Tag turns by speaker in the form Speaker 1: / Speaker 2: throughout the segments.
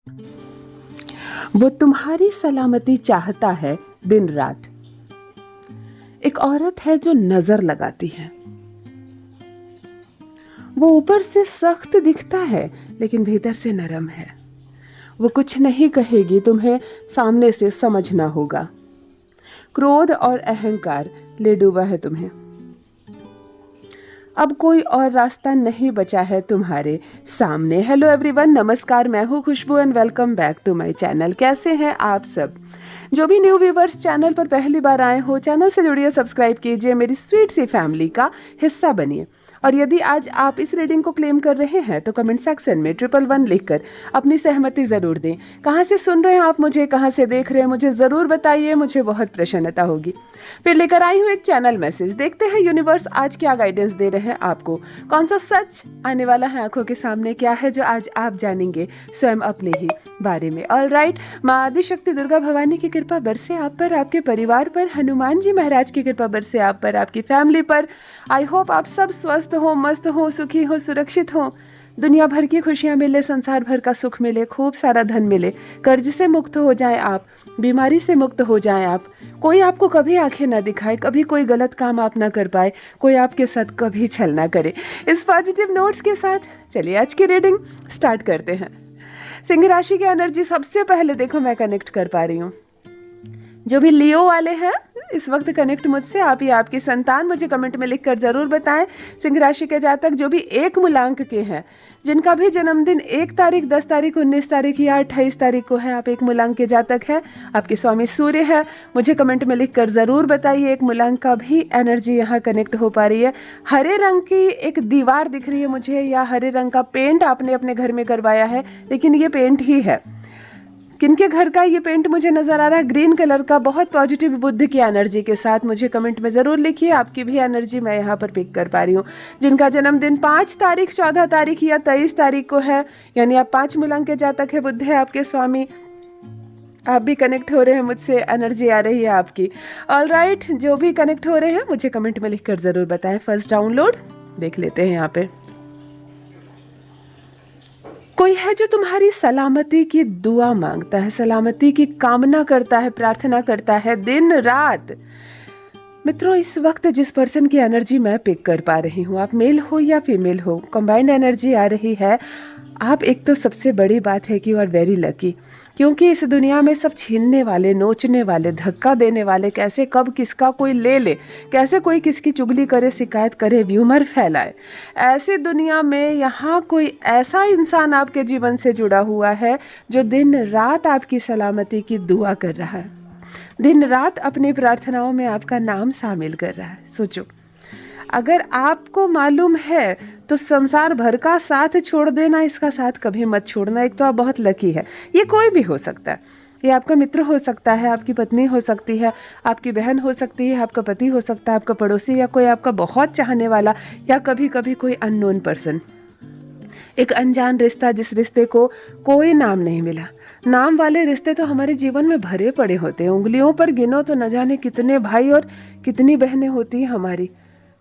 Speaker 1: वो तुम्हारी सलामती चाहता है दिन रात। एक औरत है जो नजर लगाती है। वो ऊपर से सख्त दिखता है लेकिन भीतर से नरम है। वो कुछ नहीं कहेगी, तुम्हें सामने से समझना होगा। क्रोध और अहंकार ले डूबा है तुम्हें। अब कोई और रास्ता नहीं बचा है तुम्हारे सामने। हेलो एवरीवन, नमस्कार, मैं हूँ Khushboo and welcome back to my channel. कैसे हैं आप सब? जो भी न्यू व्यूवर्स चैनल पर पहली बार आए हो, चैनल से जुड़िए, सब्सक्राइब कीजिए, मेरी स्वीट सी फैमिली का हिस्सा बनिए। और यदि आज आप इस रीडिंग को क्लेम कर रहे हैं तो कमेंट सेक्शन में 111 लिखकर अपनी सहमति ज़रूर दें। कहाँ से सुन रहे हैं आप मुझे, कहाँ से देख रहे हैं, मुझे ज़रूर बताइए, मुझे बहुत प्रसन्नता होगी। फिर लेकर आई हूँ एक चैनल मैसेज। देखते हैं यूनिवर्स आज क्या गाइडेंस दे रहे हैं आपको। कौन सा सच आने वाला है आंखों के सामने, क्या है जो आज आप जानेंगे स्वयं अपने ही बारे में। ऑल राइट, माँ आदिशक्ति दुर्गा भवानी की कृपा बरसे आप पर, आपके परिवार पर, हनुमान जी महाराज की कृपा बरसे आप पर, आपकी फैमिली पर। आई होप आप सब स्वस्थ हो, मस्त हो, सुखी हो, सुरक्षित हो। दुनिया भर की खुशियां मिले, संसार भर का सुख मिले, खूब सारा धन मिले, कर्ज से मुक्त हो जाएं आप, बीमारी से मुक्त हो जाएं आप, कोई आपको कभी आंखें ना दिखाए, कभी कोई गलत काम आप ना कर पाए, कोई आपके साथ कभी छल ना करे। इस पॉजिटिव नोट्स के साथ चलिए आज की रीडिंग स्टार्ट करते हैं। सिंह राशि की एनर्जी सबसे पहले देखो मैं कनेक्ट कर पा रही हूँ। जो भी लियो वाले हैं इस वक्त कनेक्ट मुझसे, आप या आपकी संतान, मुझे कमेंट में लिखकर जरूर बताएं। सिंह राशि के जातक जो भी एक मूलांक के हैं, जिनका भी जन्मदिन 1 तारीख, 10 तारीख, 19 तारीख या 28 तारीख को है, आप एक मूलांक के जातक हैं, आपके स्वामी सूर्य है, मुझे कमेंट में लिखकर जरूर बताइए। एक मूलांक का भी एनर्जी यहाँ कनेक्ट हो पा रही है। हरे रंग की एक दीवार दिख रही है मुझे, या हरे रंग का पेंट आपने अपने घर में करवाया है, लेकिन ये पेंट ही है। किनके घर का ये पेंट मुझे नजर आ रहा है? ग्रीन कलर का, बहुत पॉजिटिव बुद्ध की एनर्जी के साथ। मुझे कमेंट में जरूर लिखिए, आपकी भी एनर्जी मैं यहाँ पर पिक कर पा रही हूँ। जिनका जन्मदिन 5 तारीख, 14 तारीख या 23 तारीख को है, यानी आप 5 मूलांक के जातक है, बुद्ध है आपके स्वामी, आप भी कनेक्ट हो रहे हैं मुझसे, एनर्जी आ रही है आपकी। ऑल राइट, जो भी कनेक्ट हो रहे हैं मुझे कमेंट में लिखकर जरूर बताएं। फर्स्ट डाउनलोड देख लेते हैं। यहाँ पे कोई है जो तुम्हारी सलामती की दुआ मांगता है, सलामती की कामना करता है, प्रार्थना करता है दिन रात। मित्रों, इस वक्त जिस पर्सन की एनर्जी मैं पिक कर पा रही हूँ, आप मेल हो या फीमेल हो, कंबाइंड एनर्जी आ रही है। आप, एक तो सबसे बड़ी बात है कि यू आर वेरी लकी, क्योंकि इस दुनिया में सब छीनने वाले, नोचने वाले, धक्का देने वाले, कैसे कब किसका कोई ले ले, कैसे कोई किसकी चुगली करे, शिकायत करे, व्यूमर फैलाए, ऐसी दुनिया में यहाँ कोई ऐसा इंसान आपके जीवन से जुड़ा हुआ है जो दिन रात आपकी सलामती की दुआ कर रहा है, दिन रात अपनी प्रार्थनाओं में आपका नाम शामिल कर रहा है। सोचो, अगर आपको मालूम है तो संसार भर का साथ छोड़ देना, इसका साथ कभी मत छोड़ना। एक तो आप बहुत लकी है। ये कोई भी हो सकता है, ये आपका मित्र हो सकता है, आपकी पत्नी हो सकती है, आपकी बहन हो सकती है, आपका पति हो सकता है, आपका पड़ोसी, या कोई आपका बहुत चाहने वाला, या कभी कभी कोई अननोन पर्सन, एक अनजान रिश्ता, जिस रिश्ते को कोई नाम नहीं मिला। नाम वाले रिश्ते तो हमारे जीवन में भरे पड़े होते हैं। उंगलियों पर गिनो तो न जाने कितने भाई और कितनी बहनें होती हैं हमारी,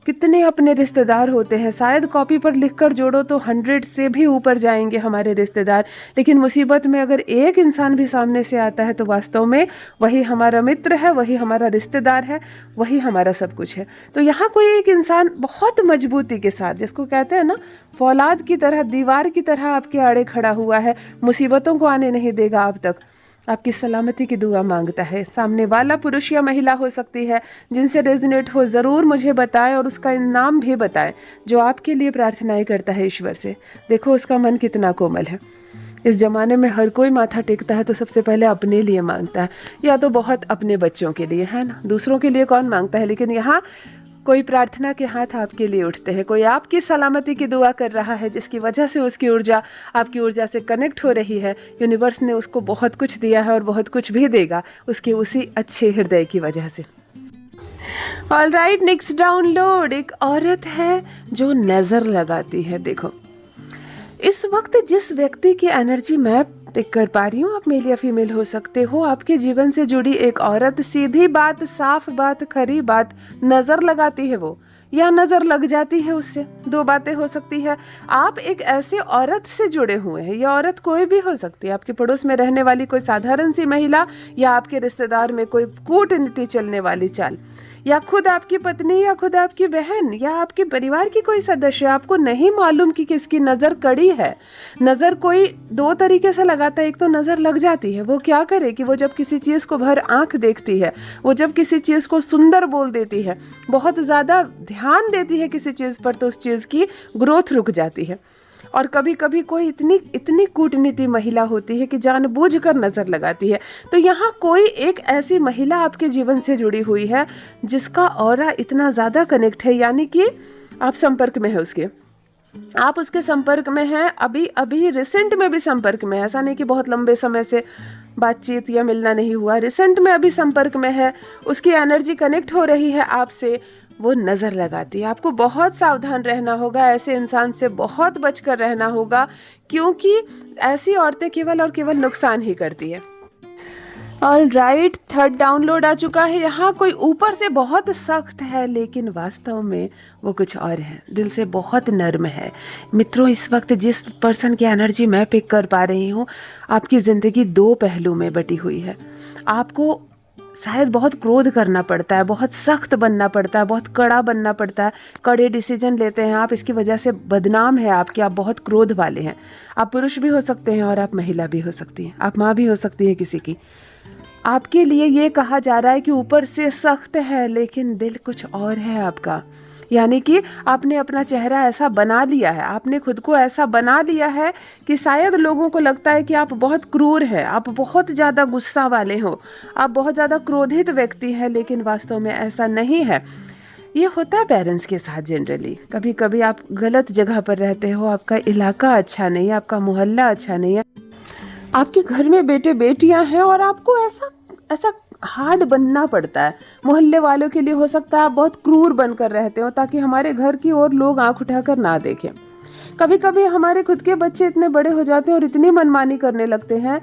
Speaker 1: कितने अपने रिश्तेदार होते हैं। शायद कॉपी पर लिखकर जोड़ो तो 100 से भी ऊपर जाएंगे हमारे रिश्तेदार। लेकिन मुसीबत में अगर एक इंसान भी सामने से आता है तो वास्तव में वही हमारा मित्र है, वही हमारा रिश्तेदार है, वही हमारा सब कुछ है। तो यहाँ कोई एक इंसान बहुत मजबूती के साथ, जिसको कहते हैं ना फौलाद की तरह, दीवार की तरह आपके आड़े खड़ा हुआ है, मुसीबतों को आने नहीं देगा आप तक, आपकी सलामती की दुआ मांगता है। सामने वाला पुरुष या महिला हो सकती है, जिनसे रेजोनेट हो ज़रूर मुझे बताएं, और उसका नाम भी बताएं जो आपके लिए प्रार्थनाएं करता है ईश्वर से। देखो उसका मन कितना कोमल है। इस ज़माने में हर कोई माथा टेकता है तो सबसे पहले अपने लिए मांगता है, या तो बहुत अपने बच्चों के लिए, है ना, दूसरों के लिए कौन मांगता है। लेकिन यहाँ कोई प्रार्थना के हाथ आपके लिए उठते हैं, कोई आपकी सलामती की दुआ कर रहा है, जिसकी वजह से उसकी ऊर्जा आपकी ऊर्जा से कनेक्ट हो रही है। यूनिवर्स ने उसको बहुत कुछ दिया है और बहुत कुछ भी देगा, उसके उसी अच्छे हृदय की वजह से। All right, next download. एक औरत है जो नजर लगाती है। देखो, इस वक्त जिस व्यक्ति की एनर्जी मैं पिक कर पा रही हूँ, आप मेल या फीमेल हो सकते हो, आपके जीवन से जुड़ी एक औरत, सीधी बात, साफ बात, खरी बात, नजर लगाती है वो। या नजर लग जाती है उससे। दो बातें हो सकती है। आप एक ऐसे औरत से जुड़े हुए हैं, यह औरत कोई भी हो सकती है, आपके पड़ोस में रहने वाली कोई साधारण सी महिला, या आपके रिश्तेदार में कोई कूटनीति चलने वाली चाल, या खुद आपकी पत्नी, या खुद आपकी बहन, या आपके परिवार की कोई सदस्य। आपको नहीं मालूम कि किसकी नज़र कड़ी है। नज़र कोई दो तरीके से लगाता है। एक तो नज़र लग जाती है, वो क्या करे कि वो जब किसी चीज़ को भर आंख देखती है, वो जब किसी चीज़ को सुंदर बोल देती है, बहुत ज़्यादा ध्यान देती है किसी चीज़ पर, तो उस चीज़ की ग्रोथ रुक जाती है। और कभी कभी कोई इतनी इतनी कूटनीति महिला होती है कि जानबूझकर नज़र लगाती है। तो यहाँ कोई एक ऐसी महिला आपके जीवन से जुड़ी हुई है जिसका ऑरा इतना ज़्यादा कनेक्ट है, यानी कि आप संपर्क में है उसके, आप उसके संपर्क में हैं, अभी अभी रिसेंट में भी संपर्क में है। ऐसा नहीं कि बहुत लंबे समय से बातचीत या मिलना नहीं हुआ, रिसेंट में अभी संपर्क में है, उसकी एनर्जी कनेक्ट हो रही है आपसे, वो नज़र लगाती है। आपको बहुत सावधान रहना होगा, ऐसे इंसान से बहुत बचकर रहना होगा, क्योंकि ऐसी औरतें केवल और केवल नुकसान ही करती है। ऑल राइट, थर्ड डाउनलोड आ चुका है। यहाँ कोई ऊपर से बहुत सख्त है लेकिन वास्तव में वो कुछ और है, दिल से बहुत नर्म है। मित्रों, इस वक्त जिस पर्सन की एनर्जी मैं पिक कर पा रही हूँ, आपकी ज़िंदगी दो पहलू में बटी हुई है। आपको शायद बहुत क्रोध करना पड़ता है, बहुत सख्त बनना पड़ता है, बहुत कड़ा बनना पड़ता है, कड़े डिसीजन लेते हैं आप, इसकी वजह से बदनाम है आपकी, आप बहुत क्रोध वाले हैं। आप पुरुष भी हो सकते हैं और आप महिला भी हो सकती हैं, आप माँ भी हो सकती है किसी की। आपके लिए ये कहा जा रहा है कि ऊपर से सख्त है लेकिन दिल कुछ और है आपका। यानी कि आपने अपना चेहरा ऐसा बना लिया है, आपने खुद को ऐसा बना लिया है कि शायद लोगों को लगता है कि आप बहुत क्रूर हैं, आप बहुत ज़्यादा गुस्सा वाले हो, आप बहुत ज़्यादा क्रोधित व्यक्ति हैं, लेकिन वास्तव में ऐसा नहीं है। ये होता है पेरेंट्स के साथ जनरली। कभी कभी आप गलत जगह पर रहते हो, आपका इलाका अच्छा नहीं है, आपका मोहल्ला अच्छा नहीं है, आपके घर में बेटे बेटियां हैं और आपको ऐसा ऐसा हार्ड बनना पड़ता है। मोहल्ले वालों के लिए हो सकता है आप बहुत क्रूर बनकर रहते हो ताकि हमारे घर की ओर लोग आंख उठाकर ना देखें। कभी कभी हमारे खुद के बच्चे इतने बड़े हो जाते हैं और इतनी मनमानी करने लगते हैं,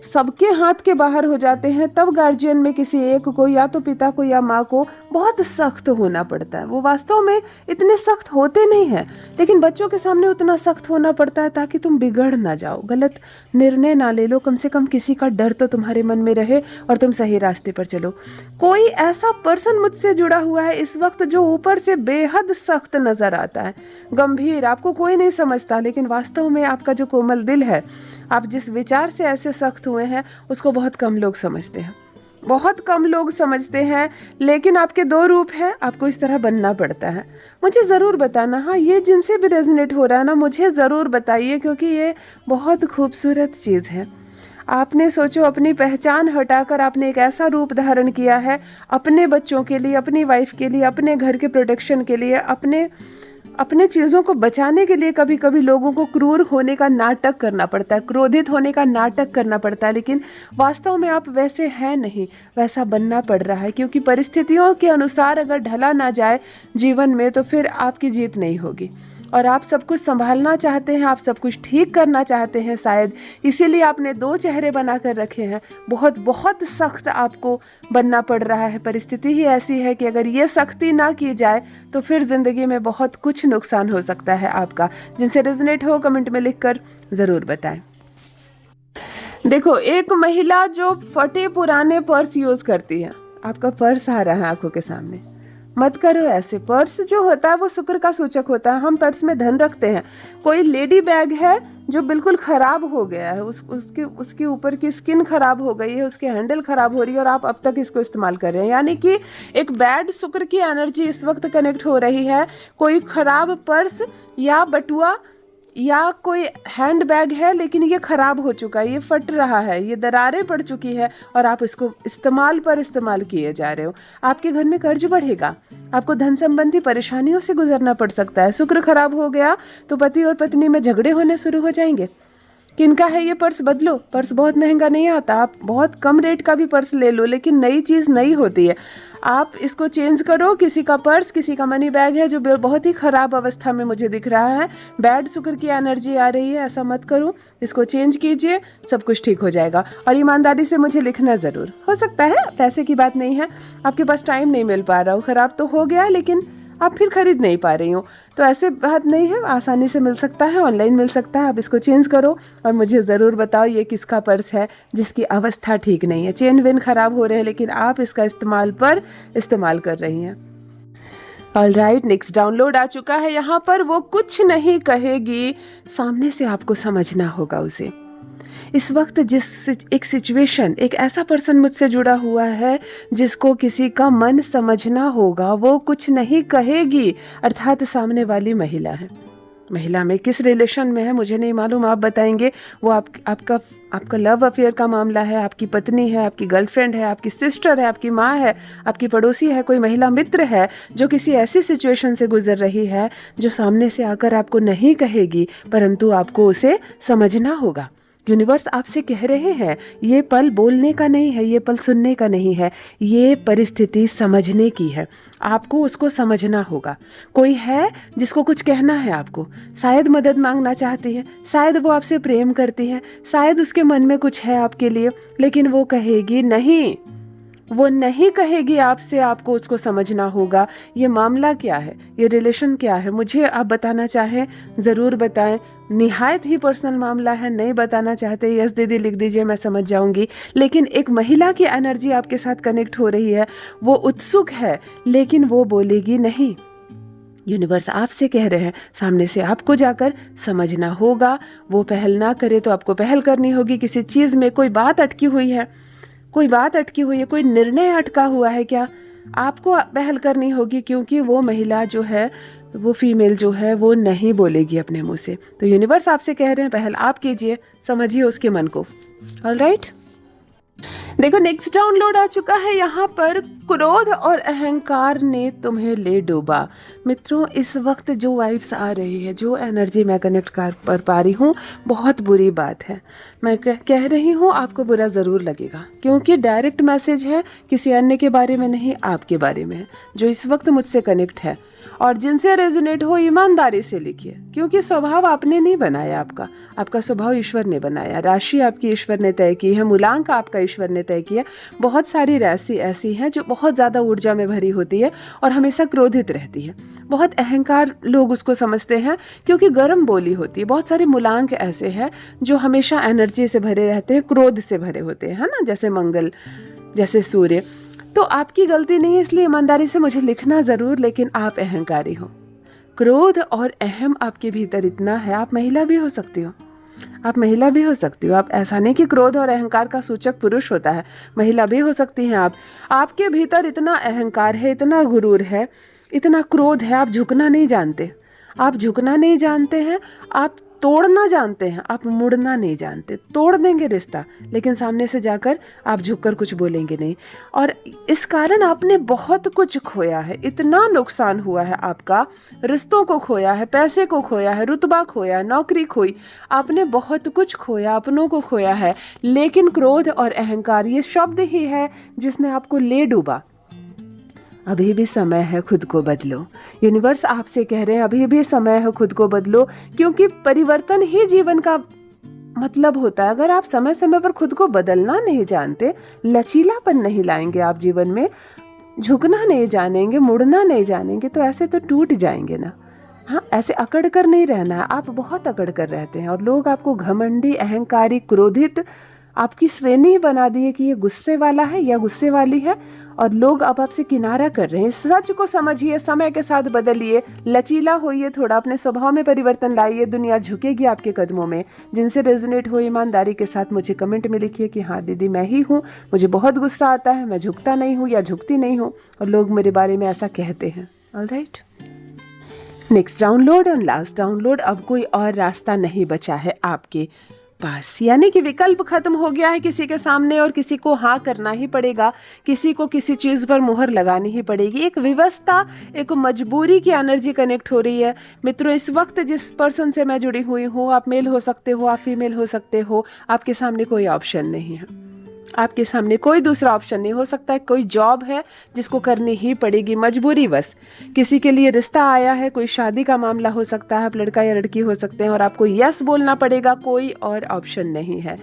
Speaker 1: सबके हाथ के बाहर हो जाते हैं, तब गार्जियन में किसी एक को, या तो पिता को या माँ को, बहुत सख्त होना पड़ता है। वो वास्तव में इतने सख्त होते नहीं हैं, लेकिन बच्चों के सामने उतना सख्त होना पड़ता है ताकि तुम बिगड़ ना जाओ, गलत निर्णय ना ले लो, कम से कम किसी का डर तो तुम्हारे मन में रहे और तुम सही रास्ते पर चलो। कोई ऐसा पर्सन मुझसे जुड़ा हुआ है इस वक्त जो ऊपर से बेहद सख्त नजर आता है, गंभीर, आपको कोई नहीं समझता, लेकिन वास्तव में आपका जो कोमल दिल है, आप जिस विचार से ऐसे सख्त हुए हैं, उसको बहुत कम लोग समझते हैं, बहुत कम लोग समझते हैं। लेकिन आपके दो रूप हैं, आपको इस तरह बनना पड़ता है। मुझे ज़रूर बताना, हाँ, ये जिनसे भी रेजोनेट हो रहा है ना, मुझे ज़रूर बताइए, क्योंकि ये बहुत खूबसूरत चीज़ है। आपने सोचो, अपनी पहचान हटाकर आपने एक ऐसा रूप धारण किया है अपने बच्चों के लिए, अपनी वाइफ के लिए, अपने घर के प्रोटेक्शन के लिए, अपने चीज़ों को बचाने के लिए। कभी कभी लोगों को क्रूर होने का नाटक करना पड़ता है, क्रोधित होने का नाटक करना पड़ता है, लेकिन वास्तव में आप वैसे हैं नहीं, वैसा बनना पड़ रहा है, क्योंकि परिस्थितियों के अनुसार अगर ढला ना जाए जीवन में तो फिर आपकी जीत नहीं होगी। और आप सब कुछ संभालना चाहते हैं, आप सब कुछ ठीक करना चाहते हैं शायद, इसीलिए आपने दो चेहरे बना कर रखे हैं। बहुत बहुत सख्त आपको बनना पड़ रहा है, परिस्थिति ही ऐसी है कि अगर ये सख्ती ना की जाए तो फिर ज़िंदगी में बहुत कुछ नुकसान हो सकता है आपका। जिनसे रेजोनेट हो कमेंट में लिखकर ज़रूर बताएं। देखो, एक महिला जो फटे पुराने पर्स यूज़ करती है, आपका पर्स आ रहा है आंखों के सामने, मत करो ऐसे। पर्स जो होता है वो शुक्र का सूचक होता है, हम पर्स में धन रखते हैं। कोई लेडी बैग है जो बिल्कुल ख़राब हो गया है, उसके ऊपर की स्किन ख़राब हो गई है, उसके हैंडल ख़राब हो रही है और आप अब तक इसको इस्तेमाल कर रहे हैं, यानी कि एक बैड शुक्र की एनर्जी इस वक्त कनेक्ट हो रही है। कोई ख़राब पर्स या बटुआ या कोई हैंड बैग है, लेकिन ये ख़राब हो चुका है, ये फट रहा है, ये दरारें पड़ चुकी है और आप इसको इस्तेमाल किए जा रहे हो। आपके घर में कर्ज बढ़ेगा, आपको धन संबंधी परेशानियों से गुजरना पड़ सकता है। शुक्र खराब हो गया तो पति और पत्नी में झगड़े होने शुरू हो जाएंगे। किनका है ये पर्स? बदलो। पर्स बहुत महंगा नहीं आता, आप बहुत कम रेट का भी पर्स ले लो, लेकिन नई चीज़ नई होती है। आप इसको चेंज करो। किसी का पर्स, किसी का मनी बैग है जो बहुत ही ख़राब अवस्था में मुझे दिख रहा है, बैड शुक्र की एनर्जी आ रही है, ऐसा मत करो, इसको चेंज कीजिए, सब कुछ ठीक हो जाएगा। और ईमानदारी से मुझे लिखना ज़रूर। हो सकता है पैसे की बात नहीं है, आपके पास टाइम नहीं मिल पा रहा हो, ख़राब तो हो गया लेकिन आप फिर खरीद नहीं पा रही हो। तो ऐसे बात नहीं है, आसानी से मिल सकता है, ऑनलाइन मिल सकता है। आप इसको चेंज करो और मुझे ज़रूर बताओ ये किसका पर्स है जिसकी अवस्था ठीक नहीं है, चेन वेन खराब हो रहे हैं, लेकिन आप इसका इस्तेमाल कर रही हैं। ऑलराइट, नेक्स्ट डाउनलोड आ चुका है। यहाँ पर वो कुछ नहीं कहेगी, सामने से आपको समझना होगा उसे। इस वक्त एक सिचुएशन, एक ऐसा पर्सन मुझसे जुड़ा हुआ है जिसको किसी का मन समझना होगा, वो कुछ नहीं कहेगी, अर्थात सामने वाली महिला है। महिला में किस रिलेशन में है मुझे नहीं मालूम, आप बताएंगे। वो आपका लव अफेयर का मामला है, आपकी पत्नी है, आपकी गर्लफ्रेंड है, आपकी सिस्टर है, आपकी माँ है, आपकी पड़ोसी है, कोई महिला मित्र है जो किसी ऐसी सिचुएशन से गुजर रही है जो सामने से आकर आपको नहीं कहेगी, परंतु आपको उसे समझना होगा। यूनिवर्स आपसे कह रहे हैं ये पल बोलने का नहीं है, ये पल सुनने का नहीं है, ये परिस्थिति समझने की है। आपको उसको समझना होगा। कोई है जिसको कुछ कहना है आपको, शायद मदद मांगना चाहती है, शायद वो आपसे प्रेम करती है, शायद उसके मन में कुछ है आपके लिए, लेकिन वो कहेगी नहीं, वो नहीं कहेगी आपसे। आपको उसको समझना होगा। ये मामला क्या है, ये रिलेशन क्या है, मुझे आप बताना चाहें ज़रूर बताएं। निहायत ही पर्सनल मामला है, नहीं बताना चाहते यस दीदी लिख दीजिए, मैं समझ जाऊंगी। लेकिन एक महिला की एनर्जी आपके साथ कनेक्ट हो रही है, वो उत्सुक है लेकिन वो बोलेगी नहीं। यूनिवर्स आपसे कह रहे हैं सामने से आपको जाकर समझना होगा। वो पहल ना करे तो आपको पहल करनी होगी। किसी चीज़ में कोई बात अटकी हुई है, कोई बात अटकी हुई है, कोई निर्णय अटका हुआ है क्या, आपको पहल करनी होगी, क्योंकि वो महिला जो है, वो फीमेल जो है, वो नहीं बोलेगी अपने मुंह से। तो यूनिवर्स आपसे कह रहे हैं पहल आप कीजिए, समझिए उसके मन को। ऑलराइट, देखो नेक्स्ट डाउनलोड आ चुका है। यहाँ पर क्रोध और अहंकार ने तुम्हें ले डूबा। मित्रों, इस वक्त जो वाइब्स आ रही है, जो एनर्जी मैं कनेक्ट कर पा रही हूँ, बहुत बुरी बात है। मैं कह रही हूँ, आपको बुरा ज़रूर लगेगा, क्योंकि डायरेक्ट मैसेज है, किसी अन्य के बारे में नहीं, आपके बारे में है, जो इस वक्त मुझसे कनेक्ट है। और जिनसे रेजोनेट हो ईमानदारी से लिखिए, क्योंकि स्वभाव आपने नहीं बनाया, आपका स्वभाव ईश्वर ने बनाया। राशि आपकी ईश्वर ने तय की है, मूलांक आपका ईश्वर ने तय किया। बहुत सारी राशि ऐसी हैं जो बहुत ज़्यादा ऊर्जा में भरी होती है और हमेशा क्रोधित रहती है। बहुत अहंकार लोग उसको समझते हैं, क्योंकि गर्म बोली होती है। बहुत सारे मूलांक ऐसे हैं जो हमेशा एनर्जी से भरे रहते हैं, क्रोध से भरे होते हैं, है ना, जैसे मंगल, जैसे सूर्य। तो आपकी गलती नहीं है, इसलिए ईमानदारी से मुझे लिखना ज़रूर, लेकिन आप अहंकारी हो। क्रोध और अहम आपके भीतर इतना है। आप महिला भी हो सकती हो, आप महिला भी हो सकती हो। आप, ऐसा नहीं कि क्रोध और अहंकार का सूचक पुरुष होता है, महिला भी हो सकती हैं आप। आपके भीतर इतना अहंकार है, इतना गुरूर है, इतना क्रोध है, आप झुकना नहीं जानते। आप झुकना नहीं जानते हैं, आप तोड़ना जानते हैं, आप मुड़ना नहीं जानते। तोड़ देंगे रिश्ता, लेकिन सामने से जाकर आप झुककर कुछ बोलेंगे नहीं। और इस कारण आपने बहुत कुछ खोया है, इतना नुकसान हुआ है आपका, रिश्तों को खोया है, पैसे को खोया है, रुतबा खोया, नौकरी खोई, आपने बहुत कुछ खोया, अपनों को खोया है। लेकिन क्रोध और अहंकार ये शब्द ही है जिसने आपको ले डूबा। अभी भी समय है, खुद को बदलो। यूनिवर्स आपसे कह रहे हैं अभी भी समय है, खुद को बदलो, क्योंकि परिवर्तन ही जीवन का मतलब होता है। अगर आप समय समय पर खुद को बदलना नहीं जानते, लचीलापन नहीं लाएंगे आप जीवन में, झुकना नहीं जानेंगे, मुड़ना नहीं जानेंगे, तो ऐसे तो टूट जाएंगे ना। हाँ, ऐसे अकड़ कर नहीं रहना है। आप बहुत अकड़ कर रहते हैं और लोग आपको घमंडी, अहंकारी, क्रोधित, आपकी श्रेणी ही बना दी है कि ये गुस्से वाला है या गुस्से वाली है, और लोग अब आपसे किनारा कर रहे हैं। सच को समझिए, समय के साथ बदलिए, लचीला होइए, थोड़ा अपने स्वभाव में परिवर्तन लाइए, दुनिया झुकेगी आपके कदमों में। जिनसे रेजोनेट हो ईमानदारी के साथ मुझे कमेंट में लिखिए कि हाँ दीदी मैं ही हूँ, मुझे बहुत गुस्सा आता है, मैं झुकता नहीं हूँ या झुकती नहीं हूँ, और लोग मेरे बारे में ऐसा कहते हैं। ऑलराइट, नेक्स्ट डाउनलोड और लास्ट डाउनलोड। अब कोई और रास्ता नहीं बचा है आपके पास, यानी कि विकल्प खत्म हो गया है किसी के सामने, और किसी को हाँ करना ही पड़ेगा, किसी को किसी चीज़ पर मुहर लगानी ही पड़ेगी। एक विवशता, एक मजबूरी की एनर्जी कनेक्ट हो रही है। मित्रों, इस वक्त जिस पर्सन से मैं जुड़ी हुई हूँ, आप मेल हो सकते हो, आप फीमेल हो सकते हो, आपके सामने कोई ऑप्शन नहीं है, आपके सामने कोई दूसरा ऑप्शन नहीं। हो सकता है कोई जॉब है जिसको करनी ही पड़ेगी मजबूरी बस, किसी के लिए रिश्ता आया है, कोई शादी का मामला हो सकता है, आप लड़का या लड़की हो सकते हैं और आपको यस बोलना पड़ेगा, कोई और ऑप्शन नहीं है।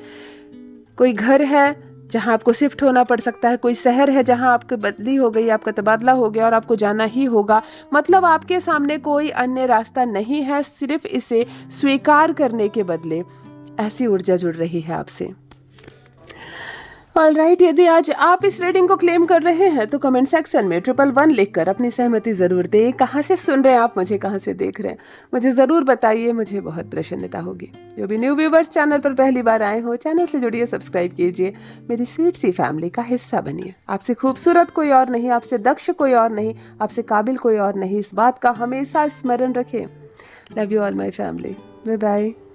Speaker 1: कोई घर है जहां आपको शिफ्ट होना पड़ सकता है, कोई शहर है जहां आपकी बदली हो गई, आपका तबादला हो गया और आपको जाना ही होगा। मतलब आपके सामने कोई अन्य रास्ता नहीं है, सिर्फ इसे स्वीकार करने के बदले। ऐसी ऊर्जा जुड़ रही है आपसे। ऑलराइट, यदि आज आप इस रीडिंग को क्लेम कर रहे हैं तो कमेंट सेक्शन में 111 लिखकर अपनी सहमति जरूर दें। कहाँ से सुन रहे हैं आप मुझे, कहाँ से देख रहे हैं, मुझे जरूर बताइए, मुझे बहुत प्रसन्नता होगी। जो भी न्यू व्यूवर्स चैनल पर पहली बार आए हो, चैनल से जुड़िए, सब्सक्राइब कीजिए, मेरी स्वीट सी फैमिली का हिस्सा बनिए। आपसे खूबसूरत कोई और नहीं, आपसे दक्ष कोई और नहीं, आपसे काबिल कोई और नहीं, इस बात का हमेशा स्मरण रखें। Love you all my family. Bye bye.